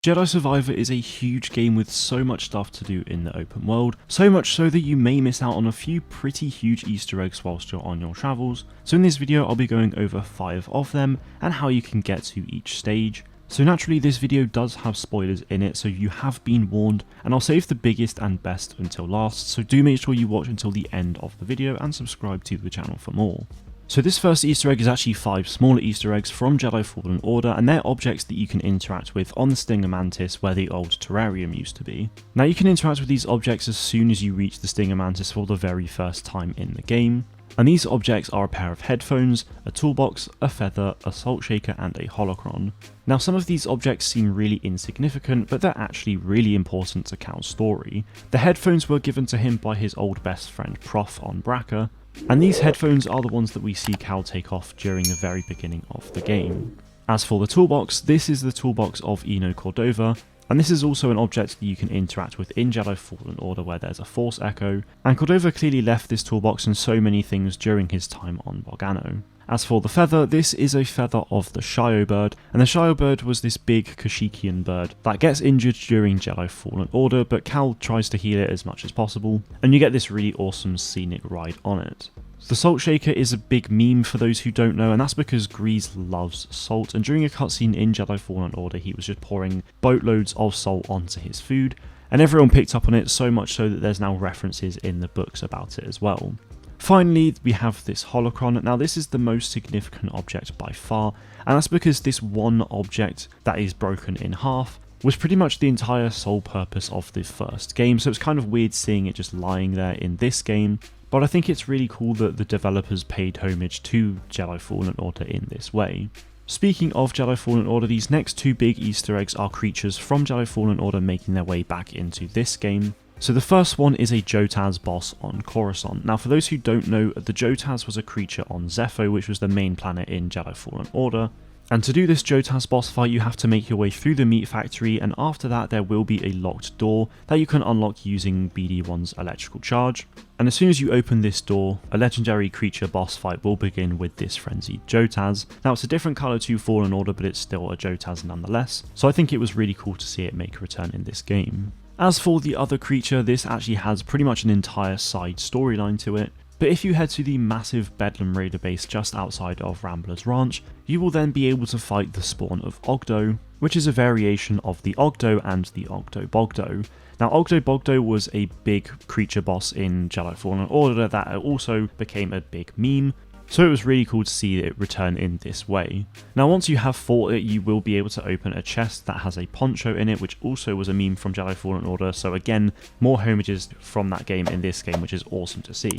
Jedi Survivor is a huge game with so much stuff to do in the open world, so much so that you may miss out on a few pretty huge Easter eggs whilst you're on your travels. So in this video I'll be going over 5 of them and how you can get to each stage. So naturally this video does have spoilers in it, so you have been warned, and I'll save the biggest and best until last, so do make sure you watch until the end of the video and subscribe to the channel for more. So this first Easter egg is actually 5 smaller Easter eggs from Jedi Fallen Order, and they're objects that you can interact with on the Stinger Mantis where the old terrarium used to be. Now you can interact with these objects as soon as you reach the Stinger Mantis for the very first time in the game. And these objects are a pair of headphones, a toolbox, a feather, a salt shaker and a holocron. Now some of these objects seem really insignificant, but they're actually really important to Cal's story. The headphones were given to him by his old best friend Prof on Bracca, and these headphones are the ones that we see Cal take off during the very beginning of the game. As for the toolbox, this is the toolbox of Eno Cordova, and this is also an object that you can interact with in Jedi Fallen Order where there's a Force Echo, and Cordova clearly left this toolbox and so many things during his time on Bogano. As for the feather, this is a feather of the Shio bird, and the Shio bird was this big Kashyyykian bird that gets injured during Jedi Fallen Order, but Cal tries to heal it as much as possible, and you get this really awesome scenic ride on it. The salt shaker is a big meme for those who don't know, and that's because Grease loves salt, and during a cutscene in Jedi Fallen Order he was just pouring boatloads of salt onto his food, and everyone picked up on it so much so that there's now references in the books about it as well. Finally, we have this holocron. Now this is the most significant object by far, and that's because this one object that is broken in half was pretty much the entire sole purpose of the first game, so it's kind of weird seeing it just lying there in this game, but I think it's really cool that the developers paid homage to Jedi Fallen Order in this way. Speaking of Jedi Fallen Order, these next 2 big Easter eggs are creatures from Jedi Fallen Order making their way back into this game. So the first one is a Jotaz boss on Coruscant. Now for those who don't know, the Jotaz was a creature on Zepho, which was the main planet in Jedi Fallen Order. And to do this Jotaz boss fight you have to make your way through the meat factory, and after that there will be a locked door that you can unlock using BD1's electrical charge. And as soon as you open this door, a legendary creature boss fight will begin with this frenzied Jotaz. Now it's a different colour to Fallen Order, but it's still a Jotaz nonetheless, so I think it was really cool to see it make a return in this game. As for the other creature, this actually has pretty much an entire side storyline to it, but if you head to the massive Bedlam Raider base just outside of Rambler's Ranch, you will then be able to fight the spawn of Ogdo, which is a variation of the Ogdo and the Ogdo Bogdo. Now Ogdo Bogdo was a big creature boss in Jedi Fallen Order that also became a big meme, so it was really cool to see it return in this way. Now once you have fought it, you will be able to open a chest that has a poncho in it, which also was a meme from Jedi Fallen Order, so again, more homages from that game in this game, which is awesome to see.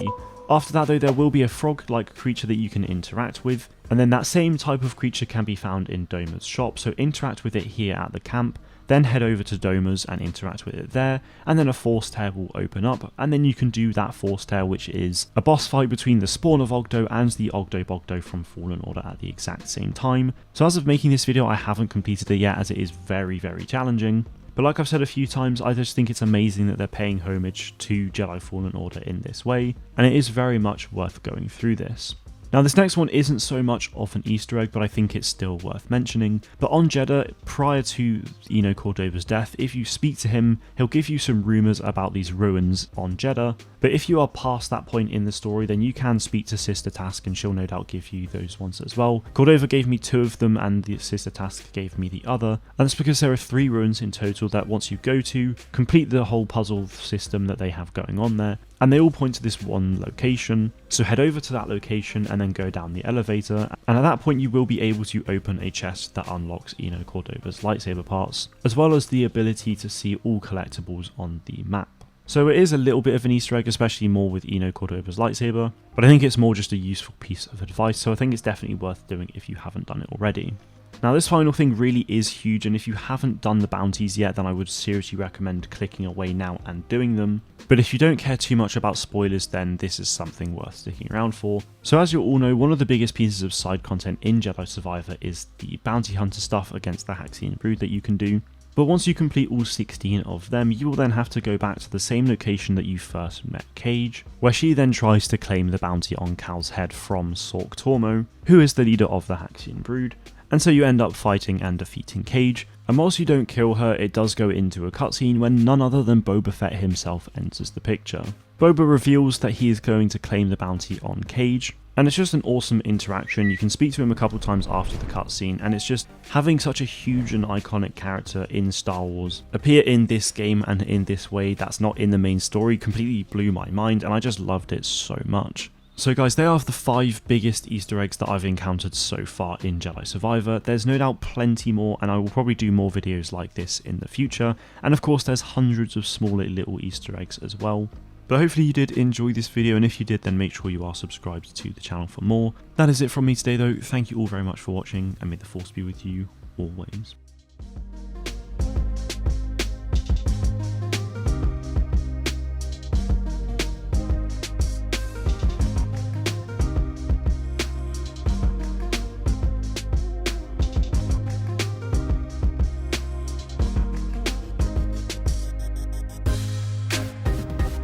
After that though, there will be a frog-like creature that you can interact with, and then that same type of creature can be found in Doma's shop, so interact with it here at the camp, then head over to Doma's and interact with it there, and then a Force Tear will open up, and then you can do that Force Tear, which is a boss fight between the spawn of Ogdo and the Ogdo Bogdo from Fallen Order at the exact same time. So as of making this video I haven't completed it yet, as it is very challenging. But like I've said a few times, I just think it's amazing that they're paying homage to Jedi Fallen Order in this way, and it is very much worth going through this. Now this next one isn't so much of an Easter egg, but I think it's still worth mentioning. But on Jeddah, prior to Eno Cordova's death, if you speak to him, he'll give you some rumours about these ruins on Jeddah. But if you are past that point in the story, then you can speak to Sister Task and she'll no doubt give you those ones as well. Cordova gave me 2 of them and the Sister Task gave me the other. And that's because there are 3 ruins in total that once you go to, complete the whole puzzle system that they have going on there. And they all point to this one location, so head over to that location and then go down the elevator, and at that point you will be able to open a chest that unlocks Eno Cordova's lightsaber parts, as well as the ability to see all collectibles on the map. So it is a little bit of an Easter egg, especially more with Eno Cordova's lightsaber, but I think it's more just a useful piece of advice, so I think it's definitely worth doing if you haven't done it already. Now this final thing really is huge, and if you haven't done the bounties yet, then I would seriously recommend clicking away now and doing them. But if you don't care too much about spoilers, then this is something worth sticking around for. So as you all know, one of the biggest pieces of side content in Jedi Survivor is the bounty hunter stuff against the Haxian brood that you can do. But once you complete all 16 of them, you will then have to go back to the same location that you first met Cage, where she then tries to claim the bounty on Cal's head from Sork Tormo, who is the leader of the Haxian brood. and so you end up fighting and defeating Cage. And whilst you don't kill her, it does go into a cutscene when none other than Boba Fett himself enters the picture. Boba reveals that he is going to claim the bounty on Cage, and it's just an awesome interaction. You can speak to him a couple times after the cutscene, and it's just having such a huge and iconic character in Star Wars appear in this game and in this way that's not in the main story completely blew my mind, and I just loved it so much. So guys, they are the 5 biggest Easter eggs that I've encountered so far in Jedi Survivor. There's no doubt plenty more, and I will probably do more videos like this in the future. And of course there's hundreds of smaller little Easter eggs as well. But hopefully you did enjoy this video, and if you did, then make sure you are subscribed to the channel for more. That is it from me today though. Thank you all very much for watching, and may the Force be with you always.